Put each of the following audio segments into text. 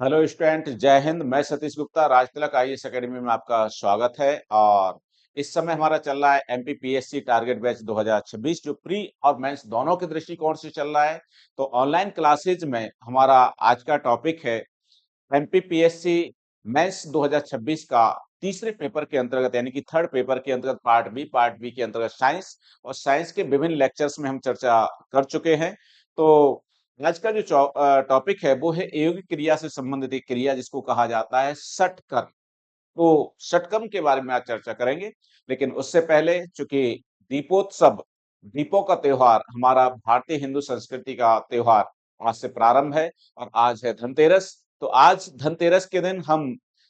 Hello student, जय हिंद। मैं सतीश गुप्ता, राजतिलक IAS academy में आपका स्वागत है। और इस समय हमारा चल रहा है एमपीपीएससी टारगेट बैच 2026, जो प्री और मेंस दोनों के दृष्टिकोण से चल रहा है। तो ऑनलाइन क्लासेज में हमारा आज का टॉपिक है एमपीपीएससी मेंस 2026 का तीसरे पेपर के अंतर्गत, यानी कि थर्ड पेपर के अंतर्गत पार्ट बी के अंतर्गत साइंस। और साइंस के विभिन्न लेक्चर्स में हम चर्चा कर चुके हैं। तो आज का जो टॉपिक है वो है अयोगिक क्रिया से संबंधित एक क्रिया, जिसको कहा जाता है षटकर्म। तो षटकर्म के बारे में आज चर्चा करेंगे। लेकिन उससे पहले, चूंकि दीपोत्सव, दीपों का त्योहार, हमारा भारतीय हिंदू संस्कृति का त्योहार आज से प्रारंभ है। और आज है धनतेरस। तो आज धनतेरस के दिन हम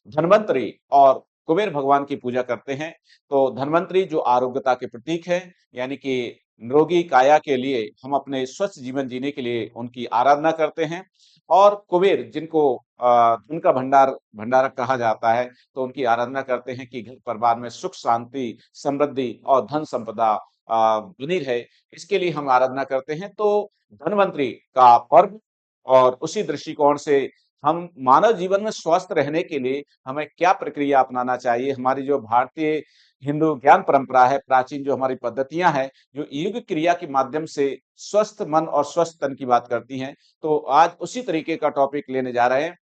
धन्वंतरी और कुबेर भगवान की पूजा करते हैं। तो धन्वंतरी जो आरोग्यता के प्रतीक है, यानी कि निरोगी काया के लिए हम अपने स्वस्थ जीवन जीने के लिए उनकी आराधना करते हैं। और कुबेर, जिनको धन का भंडारक कहा जाता है, तो उनकी आराधना करते हैं कि घर परिवार में सुख शांति समृद्धि और धन संपदा बनी रहे। इसके लिए हम आराधना करते हैं। तो धन्वंतरी का पर्व, और उसी दृष्टिकोण से हम मानव जीवन में स्वस्थ रहने के लिए हमें क्या प्रक्रिया अपनाना चाहिए, हमारी जो भारतीय हिंदू ज्ञान परंपरा है, प्राचीन जो हमारी पद्धतियां हैं, जो योग क्रिया के माध्यम से स्वस्थ मन और स्वस्थ तन की बात करती हैं। तो आज उसी तरीके का टॉपिक लेने जा रहे हैं,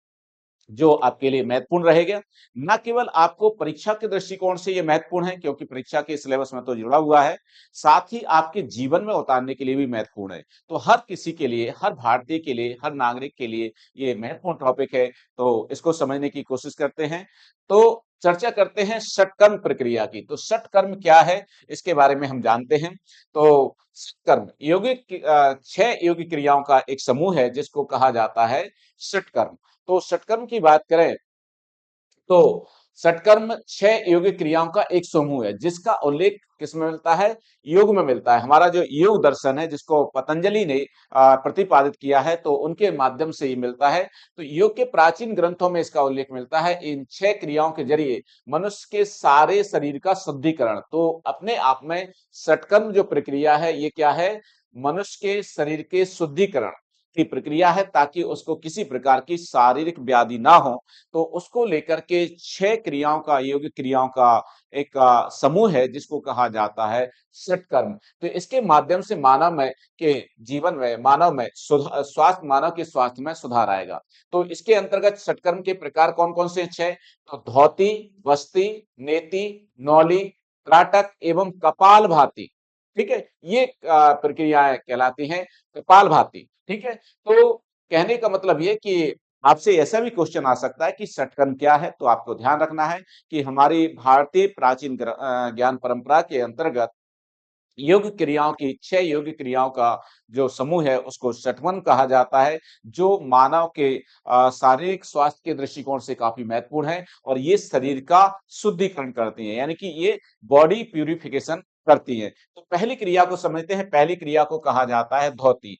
जो आपके लिए महत्वपूर्ण रहेगा। न केवल आपको परीक्षा के दृष्टिकोण से ये महत्वपूर्ण है, क्योंकि परीक्षा के सिलेबस में तो जुड़ा हुआ है, साथ ही आपके जीवन में उतारने के लिए भी महत्वपूर्ण है। तो हर किसी के लिए, हर भारतीय के लिए, हर नागरिक के लिए ये महत्वपूर्ण टॉपिक है। तो इसको समझने की कोशिश करते हैं। तो चर्चा करते हैं षटकर्म प्रक्रिया की। तो षटकर्म क्या है, इसके बारे में हम जानते हैं। तो षटकर्म यौगिक 6 यौगिक क्रियाओं का एक समूह है, जिसको कहा जाता है षटकर्म। तो षटकर्म की बात करें तो षटकर्म 6 यौगिक क्रियाओं का एक समूह है, जिसका उल्लेख किसमें मिलता है? योग में मिलता है। हमारा जो योग दर्शन है, जिसको पतंजलि ने प्रतिपादित किया है, तो उनके माध्यम से ये मिलता है। तो योग के प्राचीन ग्रंथों में इसका उल्लेख मिलता है। इन 6 क्रियाओं के जरिए मनुष्य के सारे शरीर का शुद्धिकरण। तो अपने आप में षटकर्म जो प्रक्रिया है, ये क्या है? मनुष्य के शरीर के शुद्धिकरण की प्रक्रिया है, ताकि उसको किसी प्रकार की शारीरिक व्याधि ना हो। तो उसको लेकर के 6 क्रियाओं का, यौगिक क्रियाओं का एक समूह है, जिसको कहा जाता है षटकर्म। तो इसके माध्यम से मानव में के जीवन में, मानव में स्वास्थ्य, मानव के स्वास्थ्य में सुधार आएगा। तो इसके अंतर्गत षटकर्म के प्रकार कौन-कौन से हैं? 6। तो धौती, वस्ती, नेति, नौली, त्राटक एवं कपालभाति। ठीक है? ये प्रक्रियाएं कहलाती हैं कपालभाति। ठीक है? तो कहने का मतलब ये कि आपसे ऐसा भी क्वेश्चन आ सकता है कि षटकर्म क्या है? तो आपको ध्यान रखना है कि हमारी भारतीय प्राचीन ज्ञान परंपरा के अंतर्गत योग क्रियाओं की 6 योग क्रियाओं का जो समूह है, उसको षटकर्म कहा जाता है, जो मानव के शारीरिक स्वास्थ्य के दृष्टिकोण से काफी महत्वपूर्ण है। और ये शरीर का शुद्धिकरण करती हैं, यानी कि ये बॉडी प्यूरिफिकेशन करती हैं। तो पहली क्रिया को समझते हैं। पहली क्रिया को कहा जाता है धौती।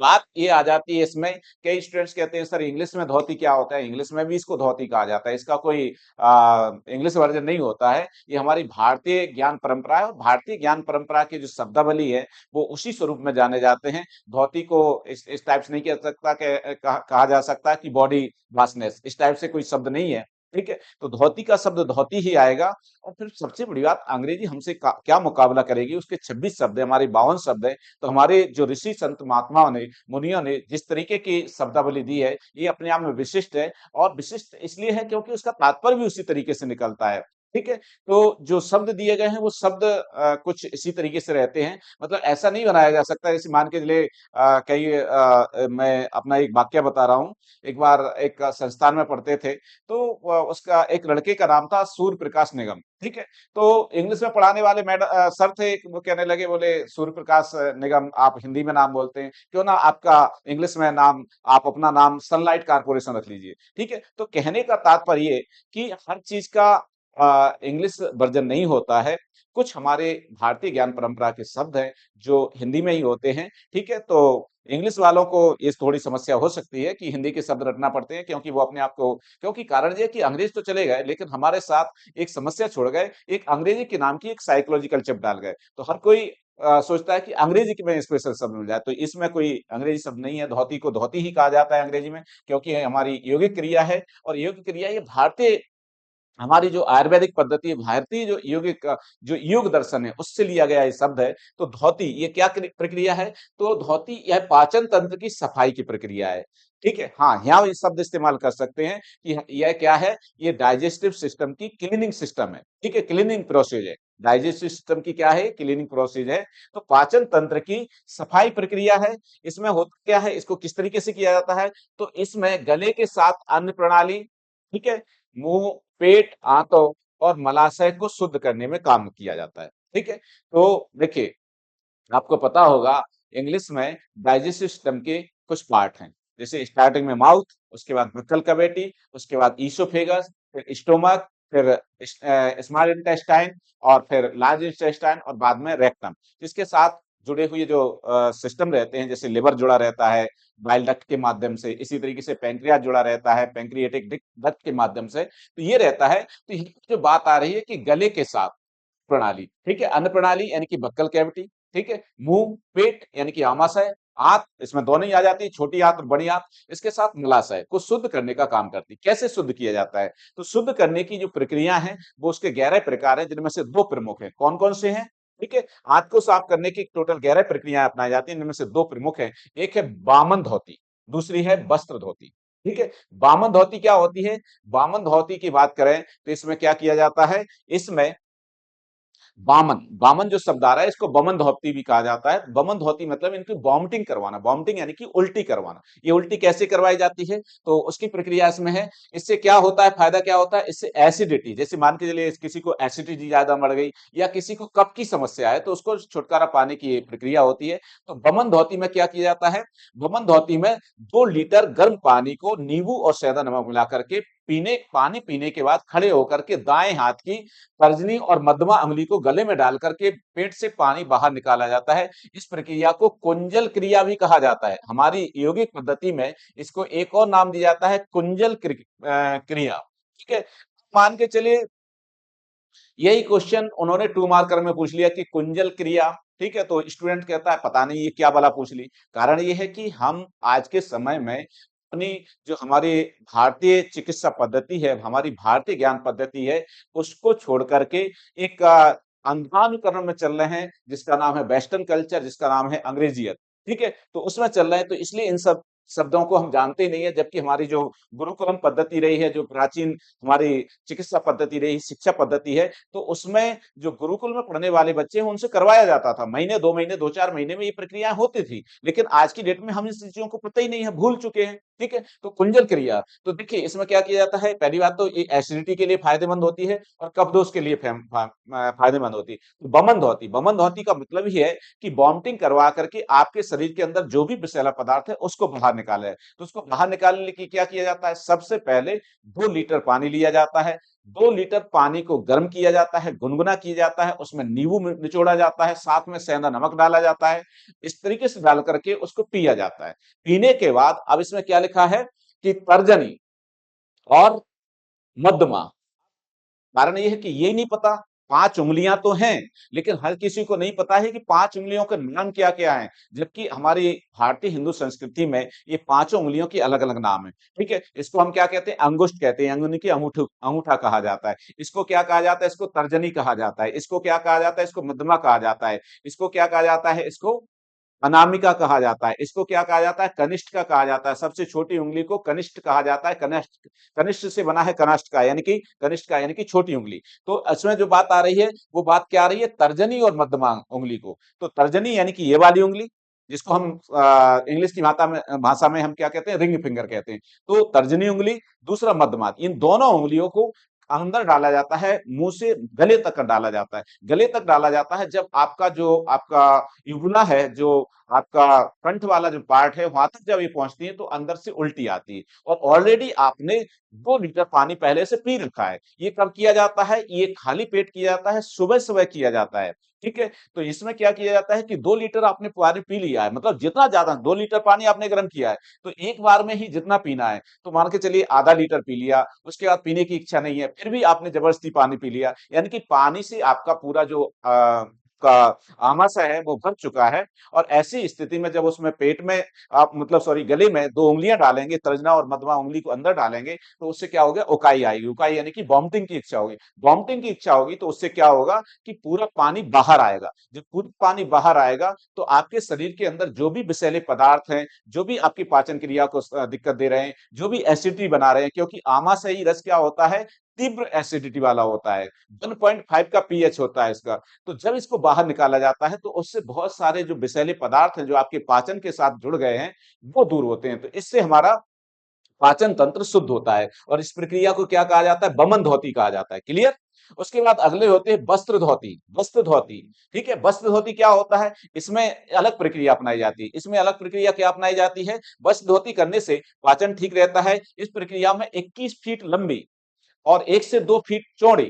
बात ये आ जाती है इसमें, कई स्टूडेंट्स कहते हैं सर इंग्लिश में धोती क्या होता है? इंग्लिश में भी इसको धोती कहा जाता है। इसका कोई इंग्लिश वर्जन नहीं होता है। ये हमारी भारतीय ज्ञान परंपरा है, और भारतीय ज्ञान परंपरा की जो शब्दावली है, वो उसी स्वरूप में जाने जाते हैं। धोती को इस टाइप से नहीं कह सकता कि कहा जा सकता कि बॉडी वाशनेस, इस टाइप से कोई शब्द नहीं है। ठीक है? तो धोती का शब्द धोती ही आएगा। और फिर सबसे बड़ी बात, अंग्रेजी हमसे क्या मुकाबला करेगी? उसके 26 शब्द है, हमारे 52 शब्द है। तो हमारे जो ऋषि संत महात्माओं ने, मुनियों ने जिस तरीके की शब्दावली दी है, ये अपने आप में विशिष्ट है। और विशिष्ट इसलिए है क्योंकि उसका तात्पर्य भी उसी तरीके से निकलता है। ठीक है? तो जो शब्द दिए गए हैं, वो शब्द कुछ इसी तरीके से रहते हैं। मतलब ऐसा नहीं बनाया जा सकता, जैसे मान के चलिए मैं अपना एक वाकया बता रहा हूँ। एक बार एक संस्थान में पढ़ते थे, तो उसका एक लड़के का नाम था सूर्य प्रकाश निगम। ठीक है? तो इंग्लिश में पढ़ाने वाले सर थे, वो कहने लगे, बोले सूर्य प्रकाश निगम, आप हिंदी में नाम बोलते हैं, क्यों ना आपका इंग्लिश में नाम, आप अपना नाम सनलाइट कारपोरेशन रख लीजिए। ठीक है? तो कहने का तात्पर्य ये कि हर चीज का इंग्लिश वर्जन नहीं होता है। कुछ हमारे भारतीय ज्ञान परंपरा के शब्द हैं, जो हिंदी में ही होते हैं। ठीक है? तो इंग्लिश वालों को ये थोड़ी समस्या हो सकती है कि हिंदी के शब्द रटना पड़ते हैं, क्योंकि वो अपने आप को, क्योंकि कारण ये है कि अंग्रेज तो चले गए, लेकिन हमारे साथ एक समस्या छोड़ गए, एक अंग्रेजी के नाम की एक साइकोलॉजिकल चिप डाल गए। तो हर कोई सोचता है कि अंग्रेजी की में स्पेशल शब्द मिल जाए, तो इसमें कोई अंग्रेजी शब्द नहीं है। धोती को धोती ही कहा जाता है अंग्रेजी में, क्योंकि ये हमारी यौगिक क्रिया है और यौगिक क्रिया ये भारतीय हमारी जो आयुर्वेदिक पद्धति है, भारतीय जो यौगिक जो योग दर्शन है, उससे लिया गया ये शब्द है। तो धौती ये क्या प्रक्रिया है? तो धौती यह पाचन तंत्र की सफाई की प्रक्रिया है। ठीक है? हाँ, यहाँ ये शब्द इस्तेमाल कर सकते हैं कि यह क्या है? ये डाइजेस्टिव सिस्टम की क्लीनिंग सिस्टम है। ठीक है? क्लीनिंग प्रोसेस है। डाइजेस्टिव सिस्टम की क्या है? क्लीनिंग प्रोसेस है। तो पाचन तंत्र की सफाई प्रक्रिया है। इसमें होता क्या है? इसको किस तरीके से किया जाता है? तो इसमें गले के साथ अन्न प्रणाली, ठीक है? मुंह, पेट, आंतों और मलाशय को शुद्ध करने में काम किया जाता है। ठीक है? तो देखिए, आपको पता होगा इंग्लिश में डाइजेस्टिव सिस्टम के कुछ पार्ट हैं। जैसे स्टार्टिंग में माउथ, उसके बाद बक्कल कैविटी, उसके बाद इसोफेगस, फिर स्टोमक, फिर स्मॉल इंटेस्टाइन और फिर लार्ज इंटेस्टाइन और बाद में रेक्टम। इसके साथ जुड़े हुए जो सिस्टम रहते हैं, जैसे लिवर जुड़ा रहता है बाइल डक्ट के माध्यम से, इसी तरीके से पैंक्रियास जुड़ा रहता है पैंक्रियाटिक डक्ट के माध्यम से। तो ये रहता है। तो ये जो बात आ रही है कि गले के साथ प्रणाली, ठीक है? अन्न प्रणाली यानी कि बक्कल कैविटी, ठीक है? मुंह, पेट यानी कि आमाशय, आंत इसमें दोनों ही आ जाती है, छोटी आंत और बड़ी आंत, इसके साथ मलाशय को शुद्ध करने का काम करती है। कैसे शुद्ध किया जाता है? तो शुद्ध करने की जो प्रक्रिया है, वो उसके 11 प्रकार हैं, जिनमें से 2 प्रमुख हैं। कौन-कौन से हैं? ठीक है? आंत को साफ करने की टोटल 11 प्रक्रियाएँ अपनाई जाती हैं, इनमें से 2 प्रमुख हैं। एक है बामन धोती, दूसरी है वस्त्र धोती। ठीक है? बामन धोती क्या होती है? बामन धोती की बात करें, तो इसमें क्या किया जाता है? इसमें बामन, बामन जो शब्द आ रहा है इसको बमन धोती भी कहा जाता है। बमन धोती मतलब इनकी वॉमिटिंग करवाना, वॉमिटिंग यानी कि उल्टी करवाना। ये उल्टी कैसे करवाई जाती है? तो उसकी प्रक्रिया इसमें है। इससे क्या होता है, फायदा क्या होता है? इससे एसिडिटी, जैसे मान के चलिए किसी को एसिडिटी ज्यादा बढ़ गई या किसी को कफ की समस्या है, तो उसको छुटकारा पाने की ये प्रक्रिया होती है। तो बमन धोती में क्या किया जाता है? बमन धोती में 2 लीटर गर्म पानी को नींबू और सेंधा नमक मिला करके पानी पीने के बाद खड़े होकर के दाएं हाथ की तर्जनी और मध्यमा अंगुली को गले में डाल करके पेट से पानी बाहर निकाला जाता है। इस प्रक्रिया को कुंजल क्रिया भी कहा जाता है। हमारी यौगिक पद्धति में इसको एक और नाम दिया जाता है कुंजल क्रिया। ठीक है? मान के चलिए यही क्वेश्चन उन्होंने 2 मार्कर में पूछ लिया कि कुंजल क्रिया, ठीक है? तो स्टूडेंट कहता है पता नहीं ये क्या भला पूछ ली। कारण ये है कि हम आज के समय में अपनी जो हमारी भारतीय चिकित्सा पद्धति है, हमारी भारतीय ज्ञान पद्धति है, उसको छोड़ करके एक अंधानुकरण में चल रहे हैं, जिसका नाम है वेस्टर्न कल्चर, जिसका नाम है अंग्रेजियत। ठीक है? तो उसमें चल रहे हैं, तो इसलिए इन सब शब्दों को हम जानते ही नहीं है, जबकि हमारी जो गुरुकुलम पद्धति रही है, जो प्राचीन हमारी चिकित्सा पद्धति रही, शिक्षा पद्धति है, तो उसमें जो गुरुकुल में पढ़ने वाले बच्चे हैं, उनसे करवाया जाता था। महीने, 2 महीने, 2-4 महीने में ये प्रक्रियाएँ होती थी। लेकिन आज की डेट में हम इन चीज़ों को पता ही नहीं है, भूल चुके हैं। ठीक है? तो कुंजल क्रिया, तो देखिए इसमें क्या किया जाता है, पहली बात तो ये एसिडिटी के लिए फ़ायदेमंद होती है और कफ-दोष के लिए फ़ायदेमंद होती है। तो बमन धोती का मतलब ही है कि वॉमिटिंग करवा करके आपके शरीर के अंदर जो भी विषैला पदार्थ है, उसको बाहर निकाला जाए। तो उसको बाहर निकालने के लिए क्या किया जाता है? सबसे पहले 2 लीटर पानी लिया जाता है। 2 लीटर पानी को गर्म किया जाता है, गुनगुना किया जाता है, उसमें नींबू निचोड़ा जाता है, साथ में सेंधा नमक डाला जाता है। इस तरीके से डाल करके उसको पिया जाता है। पीने के बाद अब इसमें क्या लिखा है कि तर्जनी और मध्यमा, कारण ये है कि ये नहीं पता, 5 उँगलियां तो हैं, लेकिन हर किसी को नहीं पता है कि 5 उँगलियों के नाम क्या-क्या हैं। जबकि हमारी भारतीय हिंदू संस्कृति में ये पाँचों उँगलियों के अलग-अलग नाम हैं। ठीक है? इसको हम क्या कहते हैं? अंगुष्ठ कहते हैं, यानी कि अंगूठा कहा जाता है। इसको क्या कहा जाता है? इसको तर्जनी कहा जाता है। इसको क्या कहा जाता है? इसको मध्यमा कहा जाता है। इसको क्या कहा जाता है? इसको अनामिका कहा जाता है। इसको क्या कहा जाता है? कनिष्ठिका कहा जाता है। सबसे छोटी उँगली को कनिष्ठ कहा जाता है। कनिष्ठ कनिष्ठ से बना है कनष्टका, यानी कि कनिष्ठिका यानी कि छोटी उँगली। तो इसमें जो बात आ रही है, वो बात क्या आ रही है? तर्जनी और मध्यमा उँगली को। तो तर्जनी यानी कि ये वाली उँगली, जिसको हम इंग्लिश की भाषा में हम क्या कहते हैं? रिंग फिंगर कहते हैं। तो तर्जनी उँगली, दूसरा मध्यमा, इन दोनों उँगलियों को अंदर डाला जाता है, मुँह से गले तक डाला जाता है। गले तक डाला जाता है जब आपका युवुला है, जो आपका फ्रंट वाला जो पार्ट है, वहां तक जब ये पहुंचती है तो अंदर से उल्टी आती है और ऑलरेडी आपने 2 लीटर पानी पहले से पी रखा है। ये कब किया जाता है? ये खाली पेट किया जाता है, सुबह सुबह किया जाता है। ठीक है? तो इसमें क्या किया जाता है कि 2 लीटर आपने पानी पी लिया है, मतलब जितना ज्यादा 2 लीटर पानी आपने गर्म किया है, तो एक बार में ही जितना पीना है, तो मान के चलिए आधा लीटर पी लिया, उसके बाद पीने की इच्छा नहीं है, फिर भी आपने जबरदस्ती पानी पी लिया, यानी कि पानी से आपका पूरा जो आपका आमाशय है वो भर चुका है और ऐसी स्थिति में जब उसमें पेट में आप मतलब सॉरी गले में 2 उँगलियाँ डालेंगे, तर्जना और मध्यमा उँगली को अंदर डालेंगे, तो उससे क्या होगा उकाई आएगी। उकाई यानी कि वॉमिटिंग की इच्छा होगी। वॉमिटिंग की इच्छा होगी तो उससे क्या होगा कि पूरा पानी बाहर आएगा। जब पूरा पानी बाहर आएगा तो आपके शरीर के अंदर जो भी विषैले पदार्थ हैं, जो भी आपकी पाचन क्रिया को दिक्कत दे रहे हैं, जो भी एसिडिटी बना रहे हैं क्योंकि आमाशयी रस क्या होता है तीव्र एसिडिटी वाला होता है 1.5 का पीएच होता है इसका। तो जब इसको बाहर निकाला जाता है तो उससे बहुत सारे जो विषैले पदार्थ हैं जो आपके पाचन के साथ जुड़ गए हैं वो दूर होते हैं। तो इससे हमारा पाचन तंत्र शुद्ध होता है और इस प्रक्रिया को क्या कहा जाता है बमन धौती कहा जाता है। क्लियर। उसके बाद अगले होते हैं वस्त्र धौती। वस्त्र धौती ठीक है। वस्त्र धौती क्या होता है इसमें अलग प्रक्रिया अपनाई जाती है। इसमें अलग प्रक्रिया क्या अपनाई जाती है वस्त्र धौती करने से पाचन ठीक रहता है। इस प्रक्रिया में 21 फीट लंबी और 1 से 2 फीट चौड़ी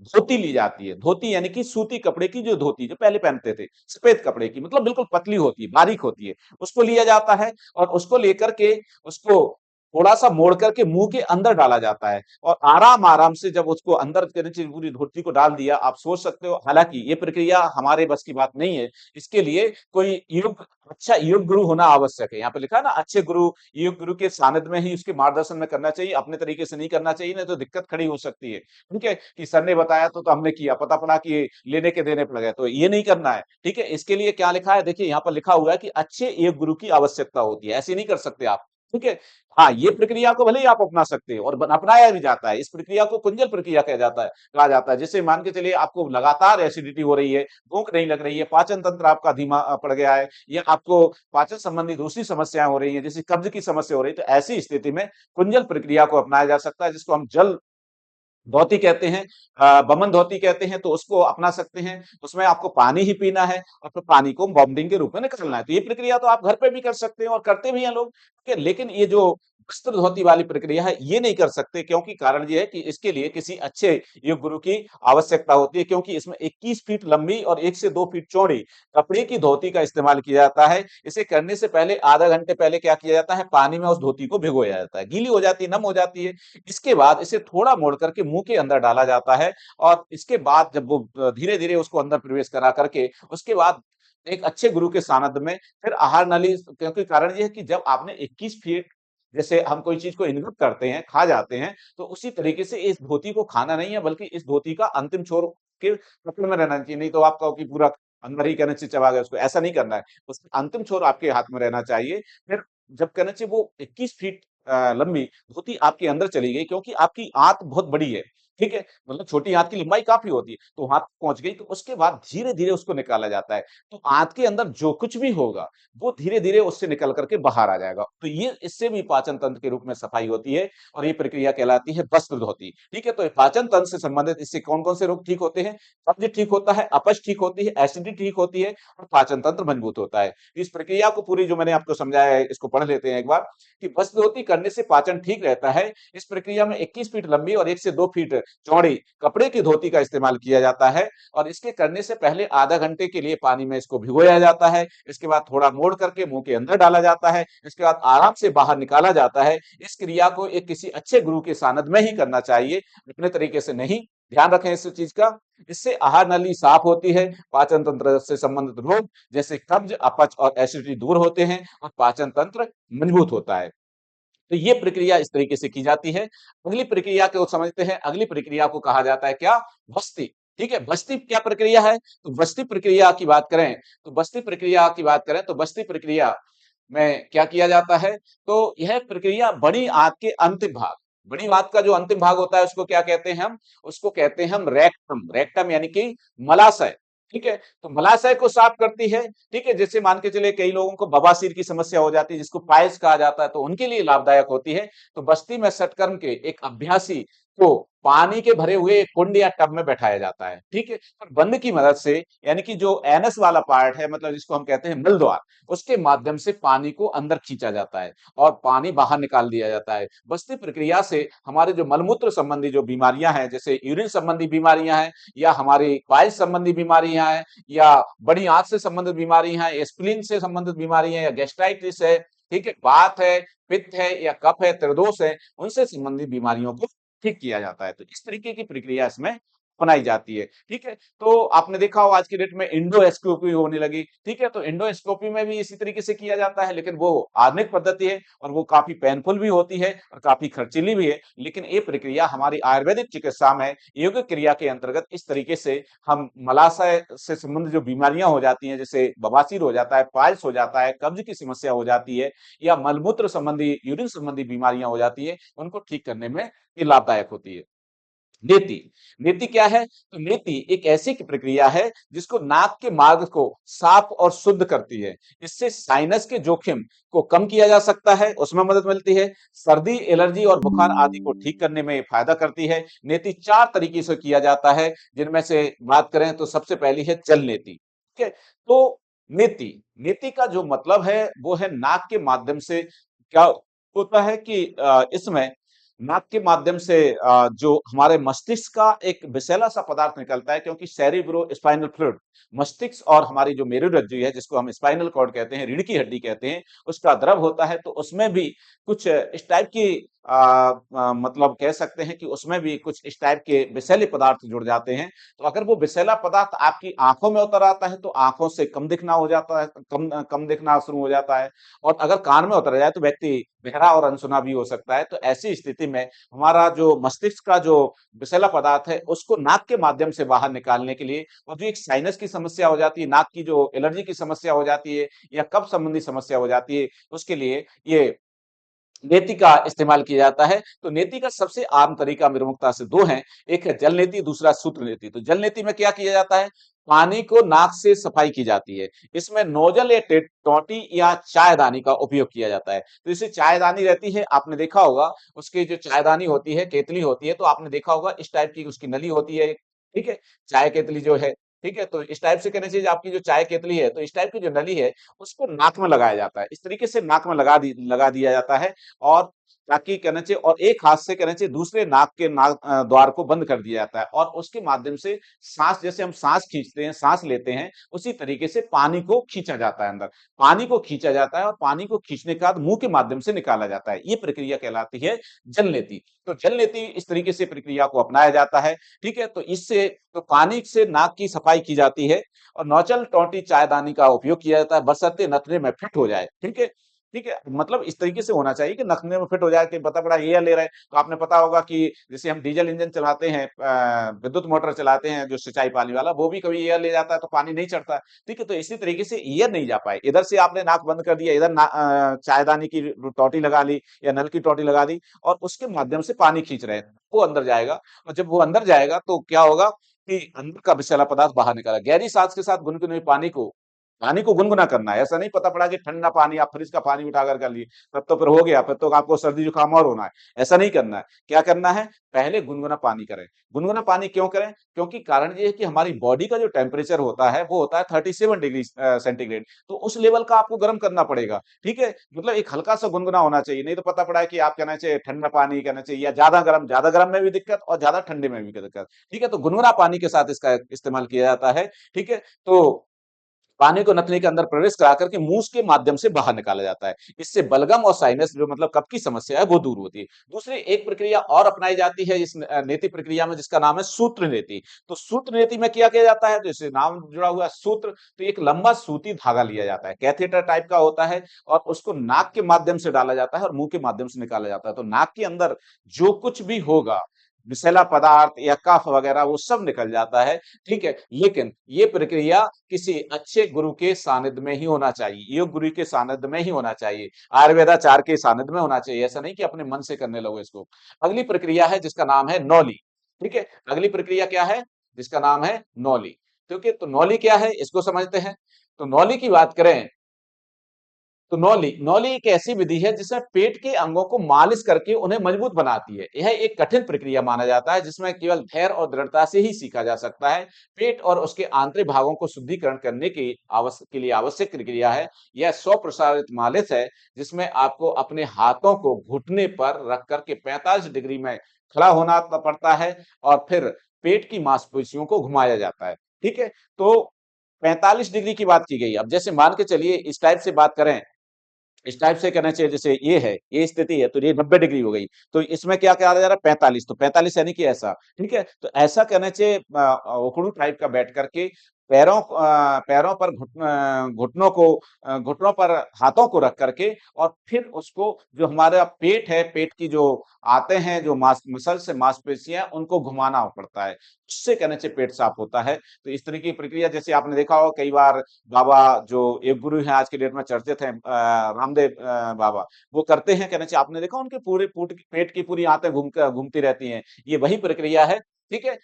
धोती ली जाती है। धोती यानी कि सूती कपड़े की जो धोती जो पहले पहनते थे, सफेद कपड़े की मतलब बिल्कुल पतली होती है, बारीक होती है। उसको लिया जाता है और उसको लेकर के उसको थोड़ा-सा मोड़ करके मुँह के अंदर डाला जाता है और आराम-आराम से जब उसको अंदर के नीचे पूरी धोती को डाल दिया, आप सोच सकते हो हालाँकि ये प्रक्रिया हमारे बस की बात नहीं है। इसके लिए कोई अच्छा योग गुरु होना आवश्यक है। यहाँ पे लिखा है ना अच्छे गुरु योग गुरु के सानिध्य में ही उसके मार्गदर्शन में करना चाहिए, अपने तरीके से नहीं करना चाहिए, नहीं तो दिक्कत खड़ी हो सकती है। ठीक है? कि सर ने बताया तो हमने किया, पता पड़ा कि लेने के देने पड़ गए, तो ये नहीं करना है। ठीक है? इसके लिए क्या लिखा है देखिए यहाँ पर लिखा हुआ है कि अच्छे योग गुरु की आवश्यकता होती है, ऐसे नहीं कर सकते आप। ठीक है? हाँ, ये प्रक्रिया को भले ही आप अपना सकते हो और अपनाया भी जाता है। इस प्रक्रिया को कुंजल प्रक्रिया कहा जाता है। जैसे मान के चलिए आपको लगातार एसिडिटी हो रही है, भूख नहीं लग रही है, पाचन तंत्र आपका धीमा पड़ गया है या आपको पाचन संबंधी दूसरी समस्याएं हो रही हैं, जैसे कब्ज की समस्या हो रही है, तो ऐसी स्थिति में कुंजल प्रक्रिया को अपनाया जा सकता है, जिसको हम जल धोती कहते हैं बमन धोती कहते हैं तो उसको अपना सकते हैं। उसमें आपको पानी ही पीना है और फिर पानी को वॉमिटिंग के रूप में निकालना है। तो ये प्रक्रिया तो आप घर पे भी कर सकते हैं और करते भी हैं लोग। ठीक है? लेकिन ये जो वस्त्र धोती वाली प्रक्रिया है, ये नहीं कर सकते क्योंकि कारण ये है कि इसके लिए किसी अच्छे योग गुरु की आवश्यकता होती है क्योंकि इसमें 21 फीट लंबी और 1 से 2 फीट चौड़ी कपड़े की धोती का इस्तेमाल किया जाता है। इसे करने से पहले आधा घंटे पहले क्या किया जाता है, पानी में उस धोती को भिगोया जाता है। गीली हो जाती है, नम हो जाती है। इसके बाद इसे थोड़ा मोड़ करके मुंह के अंदर डाला जाता है और इसके बाद जब वो धीरे-धीरे उसको अंदर प्रवेश करा करके उसके बाद एक अच्छे गुरु के सानिध्य में फिर आहार नली क्योंकि कारण ये है कि जब आपने 21 फीट जैसे हम कोई चीज़ को इन्गेट करते हैं, खा जाते हैं, तो उसी तरीके से इस धोती को खाना नहीं है बल्कि इस धोती का अंतिम छोर के पकड़ में रहना चाहिए। नहीं तो आप कहो कि पूरा अंदर ही कहना चाहिए चबा गया उसको, ऐसा नहीं करना है। उसका अंतिम छोर आपके हाथ में रहना चाहिए। फिर जब कहना चाहिए वो 21 फीट लंबी धोती आपके अंदर चली गई क्योंकि आपकी आंत बहुत बड़ी है, ठीक है? मतलब छोटी आंत की लंबाई काफ़ी होती है, तो आंत पहुँच गई तो उसके बाद धीरे-धीरे उसको निकाला जाता है। तो आंत के अंदर जो कुछ भी होगा, वो धीरे-धीरे उससे निकल कर के बाहर आ जाएगा। तो ये इससे भी पाचन तंत्र के रूप में सफाई होती है और ये प्रक्रिया कहलाती है वस्त्र धोती, ठीक है? तो पाचन तंत्र से संबंधित इससे कौन-कौन से रोग ठीक होते हैं? कब्ज ठीक होता है, अपच ठीक होती है, एसिडिटी ठीक होती है और पाचन तंत्र मजबूत होता है। इस प्रक्रिया को पूरी जो मैंने आपको समझाया है, इसको पढ़ लेते हैं एक बार कि वस्त्र धोती करने से पाचन ठीक रहता है। इस प्रक्रिया में 21 फीट लंबी और 1 से 2 फीट चौड़ी कपड़े की धोती का इस्तेमाल किया जाता है और इसके करने से पहले आधा घंटे के लिए पानी में इसको भिगोया जाता है। इसके बाद थोड़ा मोड़ करके मुँह के अंदर डाला जाता है। इसके बाद आराम से बाहर निकाला जाता है। इस क्रिया को एक किसी अच्छे गुरु के सानिध्य में ही करना चाहिए, अपने तरीके से नहीं। ध्यान रखें इस चीज़ का। इससे आहार नली साफ होती है, पाचन तंत्र से संबंधित रोग जैसे कब्ज, अपच और एसिडिटी दूर होते हैं और पाचन तंत्र मजबूत होता है। तो ये प्रक्रिया इस तरीके से की जाती है। अगली प्रक्रिया को समझते हैं, अगली प्रक्रिया को कहा जाता है क्या? बस्ती, ठीक है? बस्ती क्या प्रक्रिया है? तो बस्ती प्रक्रिया की बात करें, तो बस्ती प्रक्रिया की बात करें तो बस्ती प्रक्रिया में क्या किया जाता है? तो यह प्रक्रिया बड़ी आंत के अंतिम भाग, बड़ी आंत का जो अंतिम भाग होता है उसको क्या कहते हैं हम? उसको कहते हैं हम रेक्टम, रेक्टम यानी कि मलाशय, ठीक है? तो मलाशय को साफ करती है, ठीक है? जैसे मान के चलिए कई लोगों को बवासीर की समस्या हो जाती है जिसको पाइल्स कहा जाता है, तो उनके लिए लाभदायक होती है। तो बस्ती में सटकर्म के एक अभ्यासी को पानी के भरे हुए एक कुंड या टब में बैठाया जाता है, ठीक है? और बंद की मदद से यानी कि जो एनस वाला पार्ट है मतलब जिसको हम कहते हैं मलद्वार, उसके माध्यम से पानी को अंदर खींचा जाता है और पानी बाहर निकाल दिया जाता है। बस्ती प्रक्रिया से हमारे जो मलमूत्र संबंधी जो बीमारियां हैं जैसे यूरिन संबंधी बीमारियां हैं या हमारी पाइल्स संबंधी बीमारियां हैं या बड़ी आंत से संबंधित बीमारी हैं, स्प्लीन से संबंधित बीमारी है या गैस्ट्राइटिस है, ठीक है? वात है, पित्त है या कफ है, त्रिदोष है, उनसे संबंधित बीमारियों को ठीक किया जाता है। तो इस तरीके की प्रक्रिया इसमें अपनाई जाती है, ठीक है। तो आपने देखा होगा आज की डेट में इंडोस्कोपी होने लगी, ठीक है। तो इंडोस्कोपी में भी इसी तरीके से किया जाता है, लेकिन वो आधुनिक पद्धति है और वो काफी पेनफुल भी होती है और काफी खर्चीली भी है। लेकिन ये प्रक्रिया हमारी आयुर्वेदिक चिकित्सा में योग क्रिया के अंतर्गत इस तरीके से हम मलाशय से संबंधित जो बीमारियां हो जाती हैं, जैसे बवासीर हो जाता है, पाइल्स हो जाता है, कब्ज की समस्या हो जाती है या मलमूत्र संबंधी, यूरिन संबंधी बीमारियां हो जाती है, उनको ठीक करने में ये लाभदायक होती है। नेति, नेति क्या है? तो नेति एक ऐसी की प्रक्रिया है जिसको नाक के मार्ग को साफ और शुद्ध करती है। इससे साइनस के जोखिम को कम किया जा सकता है, उसमें मदद मिलती है। सर्दी, एलर्जी और बुखार आदि को ठीक करने में फायदा करती है। नेति 4 तरीके से किया जाता है, जिनमें से बात करें तो सबसे पहली है जल नेति। ठीक है? तो नेति, नेति का जो मतलब है वो है नाक के माध्यम से क्या होता है कि इसमें नाक के माध्यम से जो हमारे मस्तिष्क का एक विषैला सा पदार्थ निकलता है, क्योंकि सेरिब्रो स्पाइनल फ्लूइड, मस्तिष्क और हमारी जो मेरुरज्जु है जिसको हम स्पाइनल कॉर्ड कहते हैं, रीढ़ की हड्डी कहते हैं, उसका द्रव होता है। तो उसमें भी कुछ इस टाइप की मतलब कह सकते हैं कि उसमें भी कुछ इस टाइप के विषैले पदार्थ जुड़ जाते हैं। तो अगर वो विषैला पदार्थ आपकी आंखों में उतर आता है तो आंखों से कम दिखना हो जाता है, कम कम दिखना शुरू हो जाता है। और अगर कान में उतर जाए तो व्यक्ति बहरा और अनसुना भी हो सकता है। तो ऐसी स्थिति में हमारा जो मस्तिष्क का जो विषैला पदार्थ है उसको नाक के माध्यम से बाहर निकालने के लिए, और जो एक साइनस की समस्या हो जाती है, नाक की जो एलर्जी की समस्या हो जाती है या कफ संबंधी समस्या हो जाती है, उसके लिए ये नेति का इस्तेमाल किया जाता है। तो नेति का सबसे आम तरीका प्रमुखता से 2 हैं, एक है जल नेति, दूसरा सूत्र नेति। तो जल नेति में क्या किया जाता है? पानी को नाक से सफाई की जाती है। इसमें नोजल या टोंटी या चायदानी का उपयोग किया जाता है। तो जैसे चायदानी रहती है, आपने देखा होगा, उसकी जो चायदानी होती है, केतली होती है, तो आपने देखा होगा इस टाइप की उसकी नली होती है, ठीक है? चाय केतली जो है, ठीक है? तो इस टाइप से कहना चाहिए आपकी जो चाय केतली है, तो इस टाइप की जो नली है, उसको नाक में लगाया जाता है। इस तरीके से नाक में लगा दिया जाता है, और ताकि कहना चाहिए, और एक हाथ से कहना चाहिए दूसरे नाक के द्वार को बंद कर दिया जाता है, और उसके माध्यम से सांस, जैसे हम सांस खींचते हैं, सांस लेते हैं, उसी तरीके से पानी को खींचा जाता है अंदर। पानी को खींचा जाता है और पानी को खींचने के बाद मुंह के माध्यम से निकाला जाता है। ये प्रक्रिया कहलाती है जल नेति। तो जल नेति इस तरीके से प्रक्रिया को अपनाया जाता है, ठीक है। तो इससे तो पानी से नाक की सफाई की जाती है, और नौचल, टोंटी, चायदानी का उपयोग किया जाता है, बशर्ते नथने में फिट हो जाए, ठीक है। ठीक है, मतलब इस तरीके से होना चाहिए कि नखने में फिट हो जाए, कि पता पड़ा एयर ले रहे हैं, तो आपने पता होगा कि जैसे हम डीजल इंजन चलाते हैं, विद्युत मोटर चलाते हैं जो सिंचाई पानी वाला, वो भी कभी एयर ले जाता है तो पानी नहीं चढ़ता, ठीक है। तो इसी तरीके से एयर नहीं जा पाए, इधर से आपने नाक बंद कर दिया, इधर चायदानी की टोटी लगा ली या नल की टोटी लगा दी, और उसके माध्यम से पानी खींच रहे हैं, वो अंदर जाएगा। और जब वो अंदर जाएगा तो क्या होगा कि अंदर का विषैला पदार्थ बाहर निकला। गहरी सांस के साथ गुनगुने हुए पानी को गुनगुना करना है। ऐसा नहीं पता पड़ा कि ठंडा पानी आप फ्रिज का पानी उठाकर कर लिए, तब तो फिर हो गया, फिर तो आपको सर्दी जुकाम और होना है। ऐसा नहीं करना है। क्या करना है? पहले गुनगुना पानी करें। गुनगुना पानी क्यों करें? क्योंकि कारण ये है कि हमारी बॉडी का जो टेम्परेचर होता है वो होता है 37 डिग्री सेंटीग्रेड। तो उस लेवल का आपको गर्म करना पड़ेगा, ठीक है। मतलब एक हल्का सा गुनगुना होना चाहिए, नहीं तो पता पड़ा है कि आप कहना चाहिए ठंडा पानी कहना चाहिए, या ज्यादा गर्म में भी दिक्कत और ज्यादा ठंडे में भी दिक्कत, ठीक है। तो गुनगुना पानी के साथ इसका इस्तेमाल किया जाता है, ठीक है। तो पानी को नथनी के अंदर प्रवेश करा करके मुंह के माध्यम से बाहर निकाला जाता है। इससे बलगम और साइनस, जो मतलब कफ की समस्या है, वो दूर होती है। दूसरी एक प्रक्रिया और अपनाई जाती है इस नेति प्रक्रिया में, जिसका नाम है सूत्र नेति। तो सूत्र नेति में क्या किया जाता है? तो इससे नाम जुड़ा हुआ सूत्र, तो एक लंबा सूती धागा लिया जाता है, कैथेटर टाइप का होता है, और उसको नाक के माध्यम से डाला जाता है और मुंह के माध्यम से निकाला जाता है। तो नाक के अंदर जो कुछ भी होगा, विषैला पदार्थ या कफ वगैरह, वो सब निकल जाता है, ठीक है। लेकिन ये प्रक्रिया किसी अच्छे गुरु के सानिध्य में ही होना चाहिए, योग गुरु के सानिध्य में ही होना चाहिए, आयुर्वेदाचार के सानिध्य में होना चाहिए। ऐसा नहीं कि अपने मन से करने लगो इसको। अगली प्रक्रिया है जिसका नाम है नौली, ठीक है। अगली प्रक्रिया क्या है? जिसका नाम है नौली। क्योंकि तो नौली क्या है इसको समझते हैं। तो नौली की बात करें तो नौली नौली एक ऐसी विधि है जिसमें पेट के अंगों को मालिश करके उन्हें मजबूत बनाती है। यह एक कठिन प्रक्रिया माना जाता है, जिसमें केवल धैर्य और दृढ़ता से ही सीखा जा सकता है। पेट और उसके आंतरिक भागों को शुद्धिकरण करने की के लिए आवश्यक प्रक्रिया है। यह स्वप्रसारित मालिश है, जिसमें आपको अपने हाथों को घुटने पर रख करके 45 डिग्री में खड़ा होना पड़ता है, और फिर पेट की मांसपेशियों को घुमाया जाता है, ठीक है। तो 45 डिग्री की बात की गई। अब जैसे मान के चलिए इस टाइप से बात करें इस टाइप से कहना चाहिए, जैसे ये है, ये स्थिति है, तो ये 90 डिग्री हो गई। तो इसमें क्या कहा जा रहा है 45, तो 45 यानी कि ऐसा, ठीक है? तो ऐसा कहना चाहिए उखड़ू टाइप का बैठ करके पैरों पर घुटनों पर हाथों को रख करके और फिर उसको जो हमारा पेट है, पेट की जो आते हैं जो मसल्स से मांसपेशियाँ उनको घुमाना पड़ता है। उससे कहना चाहिए पेट साफ होता है। तो इस तरह की प्रक्रिया जैसे आपने देखा होगा कई बार बाबा जो एक गुरु हैं आज के डेट में चर्चित हैं रामदेव बाबा, वो करते हैं कहना चाहिए आपने देखा उनके पूरे पेट की पूरी आंतें घूमती रहती हैं। ये वही प्रक्रिया है, ठीक है?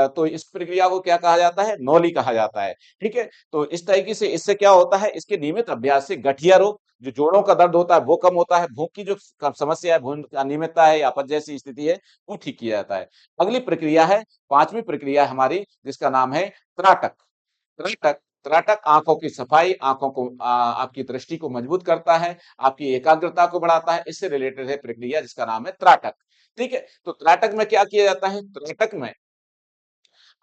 तो इस प्रक्रिया को क्या कहा जाता है? नौली कहा जाता है, ठीक है? तो इस तरीके से इससे क्या होता है? इसके नियमित अभ्यास से गठिया रोग, जो जोड़ों का दर्द होता है वो कम होता है, भूख की जो समस्या है, भूख अनियमितता है या अपच जैसी स्थिति है, वो ठीक किया जाता है। अगली प्रक्रिया है, 5वीं प्रक्रिया है हमारी जिसका नाम है त्राटक। त्राटक त्राटक आंखों की सफाई, आंखों को आपकी दृष्टि को मजबूत करता है, आपकी एकाग्रता को बढ़ाता है। इससे रिलेटेड है प्रक्रिया जिसका नाम है त्राटक, ठीक है? तो त्राटक में क्या किया जाता है? त्राटक में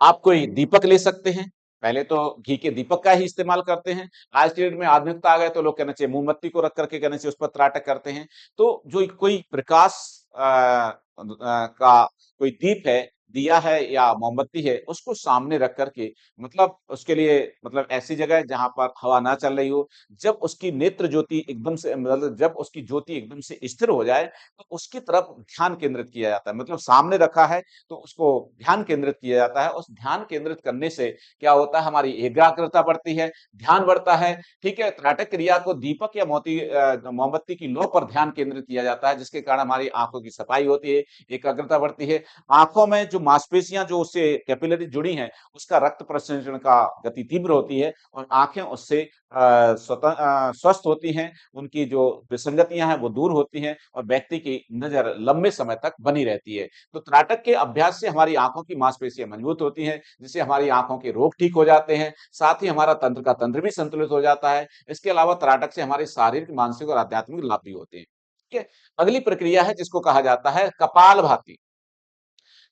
आप कोई दीपक ले सकते हैं। पहले तो घी के दीपक का ही इस्तेमाल करते हैं। आज की डेट में आधुनिकता आ गए तो लोग कहना चाहिए मोमबत्ती को रख करके कहना चाहिए उस पर त्राटक करते हैं। तो जो कोई प्रकाश का कोई दीप है, दिया है या मोमबत्ती है, उसको सामने रख कर के मतलब उसके लिए मतलब ऐसी जगह है जहाँ पर हवा ना चल रही हो। जब उसकी नेत्र ज्योति एकदम से मतलब जब उसकी ज्योति एकदम से स्थिर हो जाए, तो उसकी तरफ ध्यान केंद्रित किया जाता है। मतलब सामने रखा है तो उसको ध्यान केंद्रित किया जाता है। उस ध्यान केंद्रित करने से क्या होता है हमारी एकाग्रता बढ़ती है, ध्यान बढ़ता है, ठीक है? त्राटक क्रिया को दीपक या मोमबत्ती की लौ पर ध्यान केंद्रित किया जाता है जिसके कारण हमारी आँखों की सफाई होती है, एकाग्रता बढ़ती है। आँखों में जो मांसपेशियाँ जो उससे कैपिलरी जुड़ी हैं, उसका रक्त परिसंचरण का गति तीव्र होती है और आँखें उससे स्वस्थ होती हैं, उनकी जो विसंगतियाँ हैं वो दूर होती हैं और व्यक्ति की नज़र लंबे समय तक बनी रहती है। तो त्राटक के अभ्यास से हमारी आँखों की मांसपेशियाँ मजबूत होती हैं, जिससे हमारी आँखों के रोग ठीक हो जाते हैं, साथ ही हमारा तंत्र का तंत्र भी संतुलित हो जाता है। इसके अलावा त्राटक से हमारे शारीरिक, मानसिक और आध्यात्मिक लाभ भी होते हैं। ठीक है? अगली प्रक्रिया है जिसको कहा जाता है कपालभाति।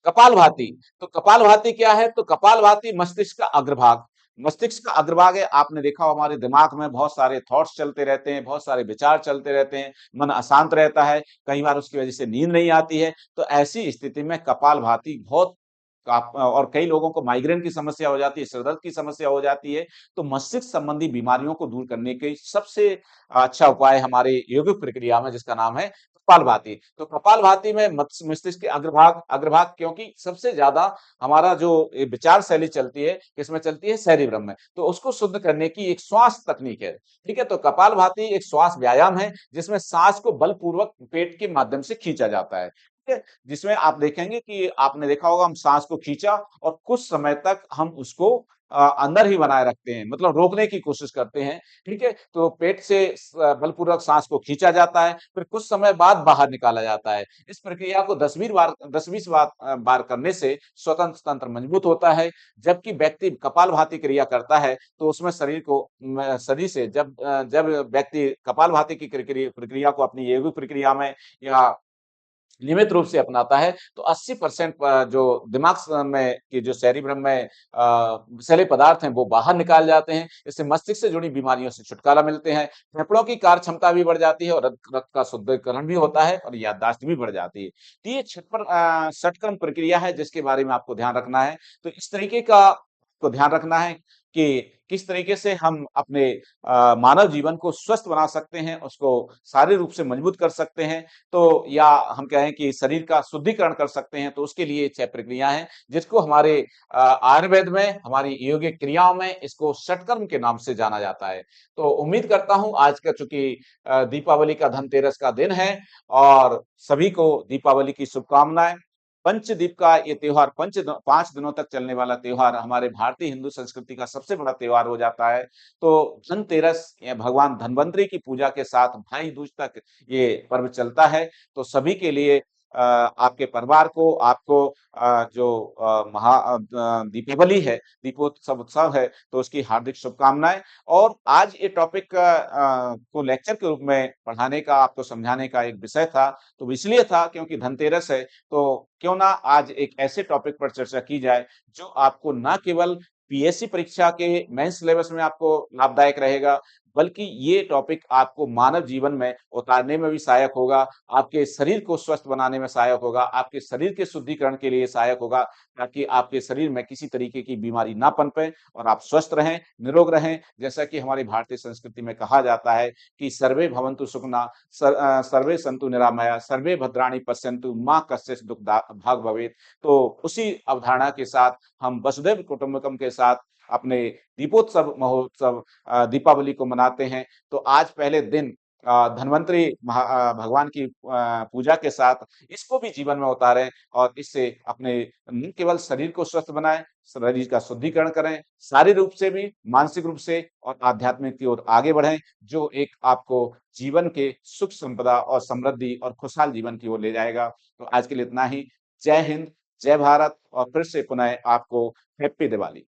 कपालभाति, तो कपालभाति क्या है? तो कपालभाति मस्तिष्क का अग्रभाग, मस्तिष्क का अग्रभाग है। आपने देखा हो हमारे दिमाग में बहुत सारे थॉट्स चलते रहते हैं, बहुत सारे विचार चलते रहते हैं, मन अशांत रहता है, कई बार उसकी वजह से नींद नहीं आती है। तो ऐसी स्थिति में कपालभाति बहुत और कई लोगों को माइग्रेन की समस्या हो जाती है, सिर दर्द की समस्या हो जाती है। तो मस्तिष्क संबंधी बीमारियों को दूर करने के सबसे अच्छा उपाय हमारे योगिक प्रक्रिया में जिसका नाम है कपालभाति। तो कपालभाति में मस्तिष्क के अग्रभाग अग्रभाग क्योंकि सबसे ज्यादा हमारा जो ये विचार शैली चलती है, किसमें चलती है? सेरिब्रम में। तो उसको शुद्ध करने की एक श्वास तकनीक है। ठीक है? तो कपालभाति एक श्वास व्यायाम है, जिसमें सांस को बलपूर्वक पेट के माध्यम से खींचा जाता है। ठीक है? जिसमें आप देखेंगे कि आपने देखा होगा हम सांस को खींचा और कुछ समय तक हम उसको अंदर ही बनाए रखते हैं, मतलब रोकने की कोशिश करते हैं, ठीक है? तो पेट से बलपूर्वक सांस को खींचा जाता है, फिर कुछ समय बाद बाहर निकाला जाता है। इस प्रक्रिया को 10-20 बार करने से स्वतंत्र तंत्र मजबूत होता है, जबकि व्यक्ति कपालभाति क्रिया करता है, तो उसमें शरीर से जब व्यक्ति कपालभाति की प्रक्रिया को अपनी योगिक प्रक्रिया में या नियमित रूप से अपनाता है तो 80% जो दिमाग में की जो सेरिब्रम में विषैले पदार्थ हैं वो बाहर निकाल जाते हैं। इससे मस्तिष्क से जुड़ी बीमारियों से छुटकारा मिलते हैं, फेफड़ों की कार्य क्षमता भी बढ़ जाती है और रक्त का शुद्धिकरण भी होता है और याददाश्त भी बढ़ जाती है। तो ये षटक्रम प्रक्रिया है जिसके बारे में आपको ध्यान रखना है। तो इस तरीके का आपको ध्यान रखना है कि किस तरीके से हम अपने मानव जीवन को स्वस्थ बना सकते हैं, उसको शारीरिक रूप से मजबूत कर सकते हैं। तो या हम कहें कि शरीर का शुद्धिकरण कर सकते हैं, तो उसके लिए 6 प्रक्रिया हैं, जिसको हमारे आयुर्वेद में, हमारी योगिक क्रियाओं में इसको षटकर्म के नाम से जाना जाता है। तो उम्मीद करता हूँ आज का चूँकि दीपावली का धनतेरस का दिन है और सभी को दीपावली की शुभकामनाएँ। पंचदीप का ये त्योहार 5 दिनों तक चलने वाला त्योहार हमारे भारतीय हिंदू संस्कृति का सबसे बड़ा त्योहार हो जाता है। तो धनतेरस या भगवान धन्वंतरि की पूजा के साथ भाई दूज तक ये पर्व चलता है। तो सभी के लिए आपके परिवार को, आपको जो दीपावली है, दीपोत्सव उत्सव है, तो उसकी हार्दिक शुभकामनाएँ। और आज ये टॉपिक को लेक्चर के रूप में पढ़ाने का, आपको समझाने का एक विषय था, तो इसलिए था क्योंकि धनतेरस है, तो क्यों ना आज एक ऐसे टॉपिक पर चर्चा की जाए, जो आपको ना केवल पीएससी परीक्षा के मेंस सिलेबस में आपको लाभदायक रहेगा, बल्कि ये टॉपिक आपको मानव जीवन में उतारने में भी सहायक होगा, आपके शरीर को स्वस्थ बनाने में सहायक होगा, आपके शरीर के शुद्धिकरण के लिए सहायक होगा, ताकि आपके शरीर में किसी तरीके की बीमारी ना पनपे और आप स्वस्थ रहें, निरोग रहें। जैसा कि हमारी भारतीय संस्कृति में कहा जाता है कि सर्वे भवन्तु सुखिनः, सर्वे सन्तु निरामया, सर्वे भद्राणि पश्यन्तु, मा कस्यचित् भाग भवेत्। तो उसी अवधारणा के साथ हम वसुधैव कुटुम्बकम के साथ अपने दीपोत्सव महोत्सव दीपावली को मनाते हैं। तो आज पहले दिन धन्वंतरि भगवान की पूजा के साथ इसको भी जीवन में उतारें और इससे अपने न केवल शरीर को स्वस्थ बनाएँ, शरीर का शुद्धिकरण करें, शारीरिक रूप से भी, मानसिक रूप से और आध्यात्मिक की ओर आगे बढ़ें, जो एक आपको जीवन के सुख संपदा और समृद्धि और खुशहाल जीवन की ओर ले जाएगा। तो आज के लिए इतना ही। जय हिंद, जय भारत और फिर से पुनः आपको हैप्पी दिवाली।